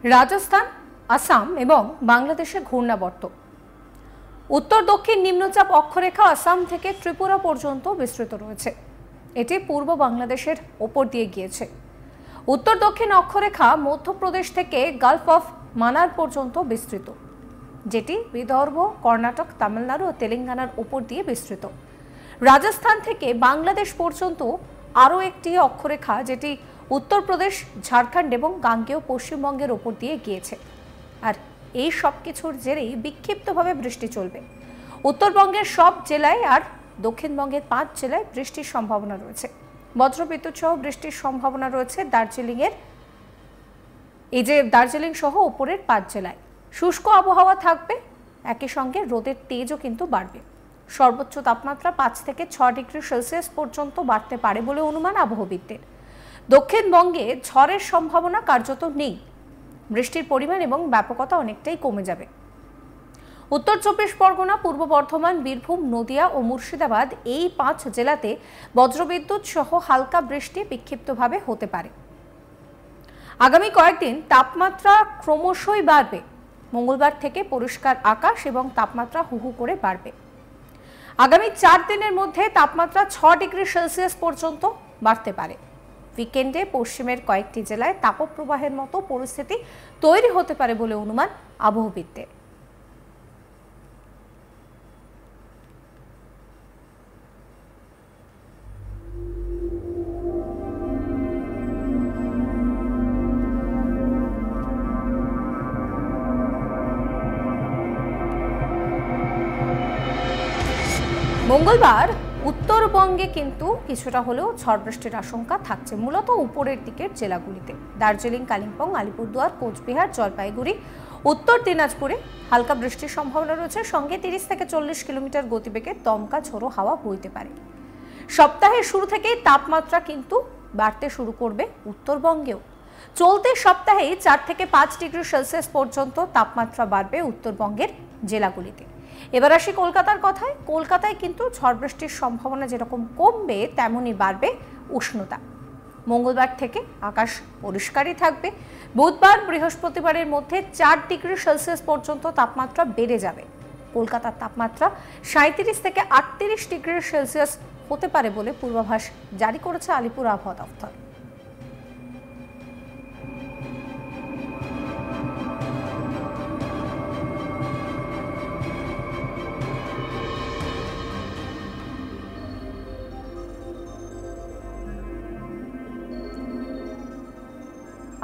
রাজস্থান, আসাম এবং বাংলাদেশে ঘূর্ণাবর্ত। উত্তর দক্ষিণ নিম্নচাপ অক্ষরেখা আসাম থেকে ত্রিপুরা পর্যন্ত বিস্তৃত রয়েছে। এটি পূর্ব বাংলাদেশের ওপর দিয়ে গিয়েছে। উত্তর দক্ষিণ অক্ষরেখা মধ্যপ্রদেশ থেকে গালফ অফ মানার পর্যন্ত বিস্তৃত, যেটি বিদর্ভ, কর্ণাটক, তামিলনাড়ু ও তেলেঙ্গানার উপর দিয়ে বিস্তৃত। রাজস্থান থেকে বাংলাদেশ পর্যন্ত আরও একটি অক্ষরেখা, যেটি উত্তরপ্রদেশ, ঝাড়খণ্ড এবং গাঙ্গেয় পশ্চিমবঙ্গের ওপর দিয়ে গিয়েছে। আর এই সব কিছুর জেরেই বিক্ষিপ্তভাবে বৃষ্টি চলবে। উত্তরবঙ্গের সব জেলায় আর দক্ষিণবঙ্গের 5 জেলায় বৃষ্টির সম্ভাবনা রয়েছে। বজ্রবিদ্যুৎ সহ বৃষ্টির সম্ভাবনা রয়েছে দার্জিলিং সহ উপরের 5 জেলায়। শুষ্ক আবহাওয়া থাকবে, একই সঙ্গে রোদের তেজও কিন্তু বাড়বে। সর্বোচ্চ তাপমাত্রা 5 থেকে 6 ডিগ্রি সেলসিয়াস পর্যন্ত বাড়তে পারে বলে অনুমান আবহবিদদের। দক্ষিণবঙ্গে ঝড়ের সম্ভাবনা কার্যত নেই। বৃষ্টির পরিমাণ এবং ব্যাপকতা অনেকটাই কমে যাবে। উত্তর 24 পরগনা, পূর্ব বর্ধমান, বীরভূম, নদিয়া ও মুর্শিদাবাদ, এই 5 জেলাতে বজ্রবিদ্যুৎ সহ হালকা বৃষ্টি বিক্ষিপ্তভাবে হতে পারে। আগামী কয়েকদিন তাপমাত্রা ক্রমশই বাড়বে। মঙ্গলবার থেকে পরিষ্কার আকাশ এবং তাপমাত্রা হুহু করে বাড়বে। আগামী 4 দিনের মধ্যে তাপমাত্রা 6 ডিগ্রি সেলসিয়াস পর্যন্ত বাড়তে পারে। উইকেন্ডে পশ্চিমের কয়েকটি জেলায় তাপপ্রবাহের মতো পরিস্থিতি তৈরি হতে পারে বলে অনুমান আবহবিদদের। মঙ্গলবার উত্তরবঙ্গে কিন্তু কিছুটা হলেও ঝড় বৃষ্টির আশঙ্কা থাকছে, মূলত উপরের দিকের জেলাগুলিতে। দার্জিলিং, কালিম্পং, আলিপুরদুয়ার, কোচবিহার, জলপাইগুড়ি, উত্তর দিনাজপুরে হালকা বৃষ্টির সম্ভাবনা রয়েছে। সঙ্গে 30 থেকে 40 কিলোমিটার গতিবেগে দমকা ঝোড়ো হাওয়া বইতে পারে। সপ্তাহের শুরু থেকেই তাপমাত্রা কিন্তু বাড়তে শুরু করবে উত্তরবঙ্গেও। চলতি সপ্তাহে 4 থেকে 5 ডিগ্রি সেলসিয়াস পর্যন্ত তাপমাত্রা বাড়বে উত্তরবঙ্গের জেলাগুলিতে। এবার আসি কলকাতার কথায়। কলকাতায় কিন্তু ঝড় বৃষ্টির সম্ভাবনা যেরকম কমবে, তেমনই বাড়বে উষ্ণতা। মঙ্গলবার থেকে আকাশ পরিষ্কারই থাকবে। বুধবার, বৃহস্পতিবারের মধ্যে 4 ডিগ্রি সেলসিয়াস পর্যন্ত তাপমাত্রা বেড়ে যাবে। কলকাতার তাপমাত্রা 37 থেকে 38 ডিগ্রি সেলসিয়াস হতে পারে বলে পূর্বাভাস জারি করেছে আলিপুর আবহাওয়া দপ্তর।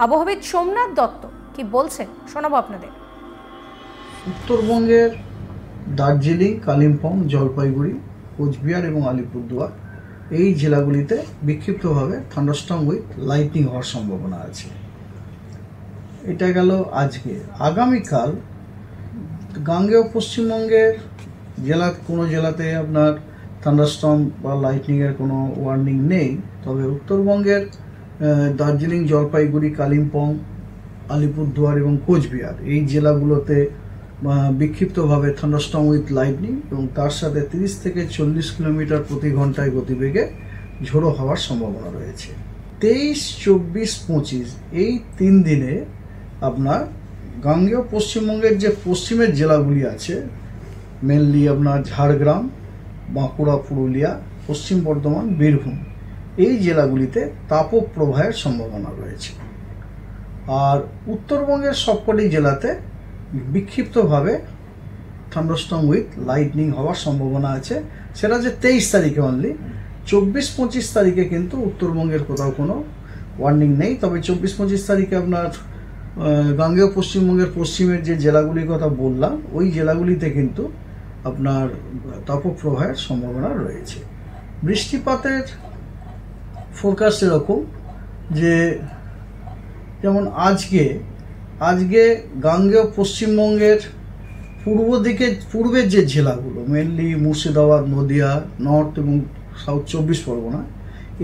আবহাওয়াবিদ সোমনাথ দত্ত কি বলছেন শোনাবো আপনাদের। উত্তরবঙ্গের দার্জিলিং, কালিম্পং, জলপাইগুড়ি, কোচবিহার এবং আলিপুরদুয়ার, এই জেলাগুলিতে বিক্ষিপ্তভাবে থান্ডারস্টর্ম উইথ লাইটনিং হওয়ার সম্ভাবনা আছে। এটা গেল আজকে। আগামীকাল গাঙ্গেয় পশ্চিমবঙ্গের কোনো জেলাতে আপনার থান্ডারস্টর্ম বা লাইটনিংয়ের কোনো ওয়ার্নিং নেই। তবে উত্তরবঙ্গের দার্জিলিং, জলপাইগুড়ি, কালিম্পং, আলিপুরদুয়ার এবং কোচবিহার, এই জেলাগুলোতে বিক্ষিপ্তভাবে থান্ডারস্টর্ম উইথ লাইটনিং এবং তার সাথে 30 থেকে 40 কিলোমিটার প্রতি ঘন্টায় গতিবেগে ঝোড়ো হওয়ার সম্ভাবনা রয়েছে। 23, 24, 25 এই 3 দিনে আপনার গাঙ্গেয় পশ্চিমবঙ্গের যে পশ্চিমের জেলাগুলি আছে, মেনলি আপনার ঝাড়গ্রাম, বাঁকুড়া, পুরুলিয়া, পশ্চিম বর্ধমান, বীরভূম, এই জেলাগুলিতে তাপপ্রবাহের সম্ভাবনা রয়েছে। আর উত্তরবঙ্গের সবকটি জেলাতে বিক্ষিপ্তভাবে থান্ডারস্টর্ম উইথ লাইটনিং হওয়ার সম্ভাবনা আছে। সেটা যে 23 তারিখে অনলি। 24-25 তারিখে কিন্তু উত্তরবঙ্গের কোথাও কোনো ওয়ার্নিং নেই। তবে 24-25 তারিখে আপনার গাঙ্গেয় পশ্চিমবঙ্গের পশ্চিমের যে জেলাগুলির কথা বললাম, ওই জেলাগুলিতে কিন্তু আপনার তাপপ্রবাহের সম্ভাবনা রয়েছে। বৃষ্টিপাতের ফোরকাস্ট এরকম যে, যেমন আজকে গাঙ্গেয় পশ্চিমবঙ্গের পূর্বের যে জেলাগুলো, মেনলি মুর্শিদাবাদ, নদিয়া, নর্থ এবং সাউথ 24 পরগনা,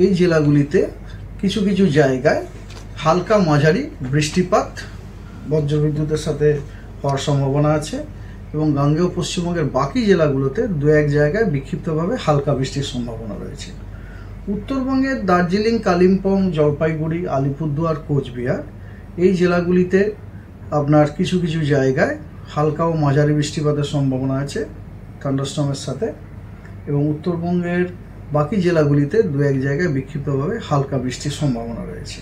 এই জেলাগুলিতে কিছু কিছু জায়গায় হালকা মাঝারি বৃষ্টিপাত বজ্রবিদ্যুতের সাথে হওয়ার সম্ভাবনা আছে এবং গাঙ্গেয় পশ্চিমবঙ্গের বাকি জেলাগুলোতে 2-1 জায়গায় বিক্ষিপ্তভাবে হালকা বৃষ্টির সম্ভাবনা রয়েছে। উত্তরবঙ্গের দার্জিলিং, কালিম্পং, জলপাইগুড়ি, আলিপুরদুয়ার, কোচবিহার, এই জেলাগুলিতে আপনার কিছু কিছু জায়গায় হালকা ও মাঝারি বৃষ্টিপাতের সম্ভাবনা আছে থান্ডারস্টর্মের সাথে, এবং উত্তরবঙ্গের বাকি জেলাগুলিতে দু এক জায়গায় বিক্ষিপ্তভাবে হালকা বৃষ্টির সম্ভাবনা রয়েছে।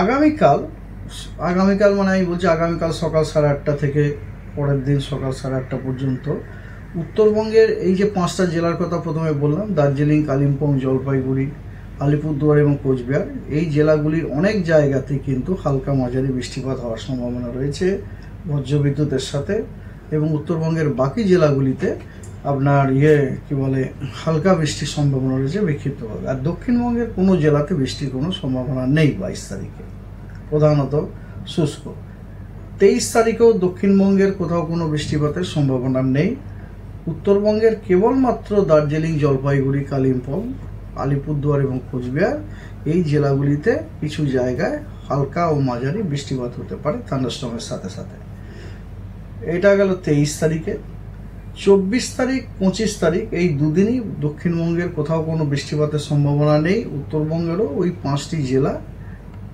আগামীকাল মানে আমি বলছি আগামীকাল সকাল 8:30 থেকে পরের দিন সকাল 8:30 পর্যন্ত উত্তরবঙ্গের এই যে 5টা জেলার কথা প্রথমে বললাম, দার্জিলিং, কালিম্পং, জলপাইগুড়ি, আলিপুরদুয়ার এবং কোচবিহার, এই জেলাগুলির অনেক জায়গাতেই কিন্তু হালকা মাঝারি বৃষ্টিপাত হওয়ার সম্ভাবনা রয়েছে বজ্রবিদ্যুতের সাথে, এবং উত্তরবঙ্গের বাকি জেলাগুলিতে আপনার হালকা বৃষ্টির সম্ভাবনা রয়েছে বিক্ষিপ্তভাবে। আর দক্ষিণবঙ্গের কোনো জেলাতে বৃষ্টির কোনো সম্ভাবনা নেই 22 তারিখে, প্রধানত শুষ্ক। 23 তারিখেও দক্ষিণবঙ্গের কোথাও কোনো বৃষ্টিপাতের সম্ভাবনা নেই। উত্তরবঙ্গের কেবলমাত্র দার্জিলিং, জলপাইগুড়ি, কালিম্পং, আলিপুরদুয়ার এবং কোচবিহার, এই জেলাগুলিতে কিছু জায়গায় হালকা ও মাঝারি বৃষ্টিপাত হতে পারে থান্ডারস্টর্মের সাথে সাথে। এটা গেল 23 তারিখে। 24 তারিখ, 25 তারিখ এই দুদিনই দক্ষিণবঙ্গের কোথাও কোনো বৃষ্টিপাতের সম্ভাবনা নেই। উত্তরবঙ্গেরও ওই 5টি জেলা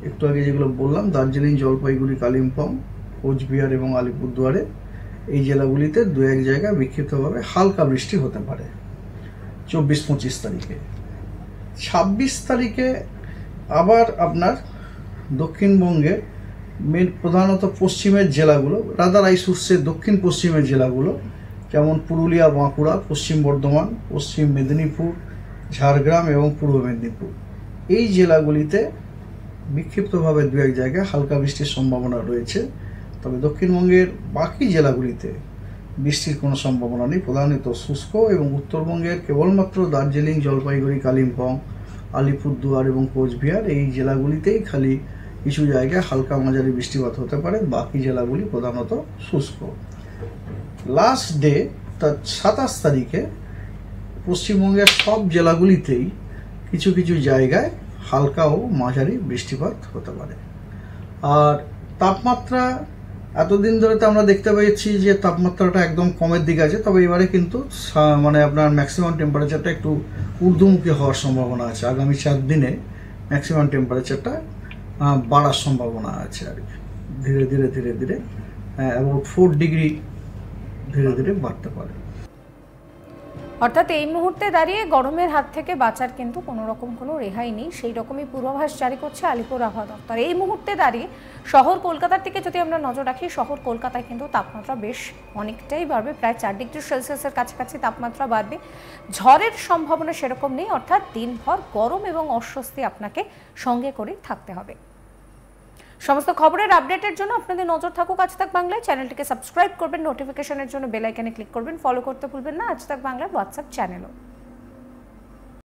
একটু আগে যেগুলো বললাম, দার্জিলিং, জলপাইগুড়ি, কালিম্পং, কোচবিহার এবং আলিপুরদুয়ারে, এই জেলাগুলিতে দু এক জায়গায় বিক্ষিপ্তভাবে হালকা বৃষ্টি হতে পারে 24-25 তারিখে। 26 তারিখে আবার আপনার দক্ষিণবঙ্গের প্রধানত পশ্চিমের জেলাগুলো, দক্ষিণ পশ্চিমের জেলাগুলো যেমন পুরুলিয়া, বাঁকুড়া, পশ্চিম বর্ধমান, পশ্চিম মেদিনীপুর, ঝাড়গ্রাম এবং পূর্ব মেদিনীপুর, এই জেলাগুলিতে বিক্ষিপ্তভাবে দু এক জায়গায় হালকা বৃষ্টির সম্ভাবনা রয়েছে। তবে দক্ষিণবঙ্গের বাকি জেলাগুলিতে বৃষ্টির কোনো সম্ভাবনা নেই, প্রধানত শুষ্ক। এবং উত্তরবঙ্গের কেবলমাত্র দার্জিলিং, জলপাইগুড়ি, কালিম্পং, আলিপুরদুয়ার এবং কোচবিহার, এই জেলাগুলিতেই খালি কিছু জায়গায় হালকা মাঝারি বৃষ্টিপাত হতে পারে, বাকি জেলাগুলি প্রধানত শুষ্ক। লাস্ট ডে, তার 27 তারিখে পশ্চিমবঙ্গের সব জেলাগুলিতেই কিছু কিছু জায়গায় হালকা ও মাঝারি বৃষ্টিপাত হতে পারে। আর তাপমাত্রা, এতদিন ধরে তো আমরা দেখতে পেয়েছি যে তাপমাত্রাটা একদম কমের দিকে আছে, তবে এবারে কিন্তু আপনার ম্যাক্সিমাম টেম্পারেচারটা একটু ঊর্ধ্বমুখী হওয়ার সম্ভাবনা আছে। আগামী 4 দিনে ম্যাক্সিমাম টেম্পারেচারটা বাড়ার সম্ভাবনা আছে আর কি, ধীরে ধীরে ধীরে ধীরে অ্যাবাউট 4 ডিগ্রি ধীরে ধীরে বাড়তে পারে। অর্থাৎ এই মুহূর্তে দাঁড়িয়ে গরমের হাত থেকে বাঁচার কিন্তু কোনো রকম কোনো রেহাই নেই, সেই রকমই পূর্বাভাস জারি করছে আলিপুর আবহাওয়া দপ্তর। এই মুহূর্তে দাঁড়িয়ে শহর কলকাতার দিকে যদি আমরা নজর রাখি, শহর কলকাতায় কিন্তু তাপমাত্রা বেশ অনেকটাই বাড়বে, প্রায় 4 ডিগ্রি সেলসিয়াসের কাছাকাছি তাপমাত্রা বাড়বে। ঝড়ের সম্ভাবনা সেরকম নেই, অর্থাৎ দিনভর গরম এবং অস্বস্তি আপনাকে সঙ্গে করে থাকতে হবে। সমস্ত খবরের আপডেটের জন্য আপনাদের নজর থাকুক আজ তাক বাংলায়। চ্যানেলটিকে সাবস্ক্রাইব করবেন, নোটিফিকেশনের জন্য বেল আইকনে ক্লিক করবেন, ফলো করতে ভুলবেন না আজ তাক বাংলার হোয়াটসঅ্যাপ চ্যানেলও।